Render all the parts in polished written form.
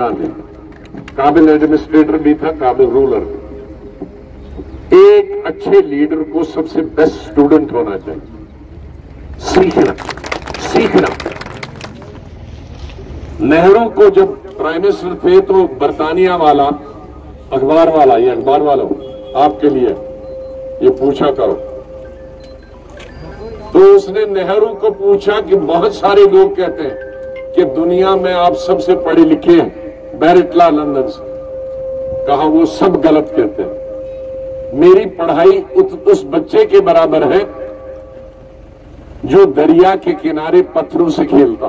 काबिल एडमिनिस्ट्रेटर भी था, काबिल रूलर भी। एक अच्छे लीडर को सबसे बेस्ट स्टूडेंट होना चाहिए, सीखना। नेहरू को जब प्राइम मिनिस्टर थे तो बरतानिया वाला अखबार वाला, ये अखबार वालों आपके लिए ये पूछा करो, तो उसने नेहरू को पूछा कि बहुत सारे लोग कहते हैं कि दुनिया में आप सबसे पढ़े लिखे हैं, बैरिटला लंदन से। कहा वो सब गलत कहते हैं, मेरी पढ़ाई उस बच्चे के बराबर है जो दरिया के किनारे पत्थरों से खेलता।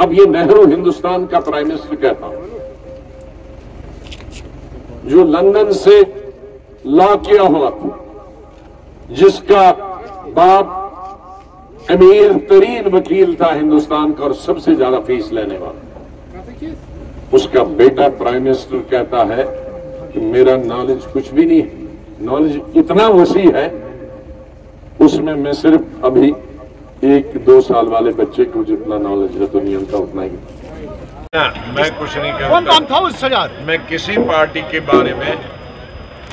अब ये नेहरू हिंदुस्तान का प्राइम मिनिस्टर कहता, जो लंदन से लॉ किया हुआ था, जिसका बाप अमीर तरीन वकील था हिंदुस्तान का और सबसे ज्यादा फीस लेने वाला, उसका बेटा प्राइम मिनिस्टर कहता है कि मेरा नॉलेज कुछ भी नहीं है। नॉलेज इतना वसी है, उसमें मैं सिर्फ अभी 1-2 साल वाले बच्चे को जितना नॉलेज है दुनिया का उतना ही। मैं कुछ नहीं कहता, मैं किसी पार्टी के बारे में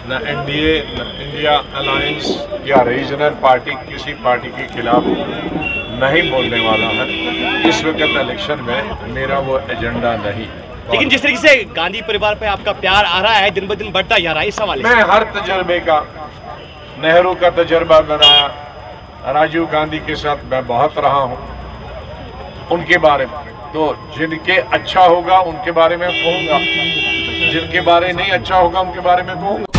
न एनडीए, न इंडिया अलायंस या रीजनल पार्टी, किसी पार्टी के खिलाफ नहीं बोलने वाला है। इस वक्त इलेक्शन में मेरा वो एजेंडा नहीं। लेकिन जिस तरीके से गांधी परिवार पे आपका प्यार आ रहा है, दिन ब दिन बढ़ता जा रहा है, इस सवाल मैं हर तजर्बे का, नेहरू का तजर्बा बनाया, राजीव गांधी के साथ मैं बहुत रहा हूं, उनके बारे में तो जिनके अच्छा होगा उनके बारे में कहूंगा, जिनके बारे नहीं अच्छा होगा उनके बारे में कहूंगा।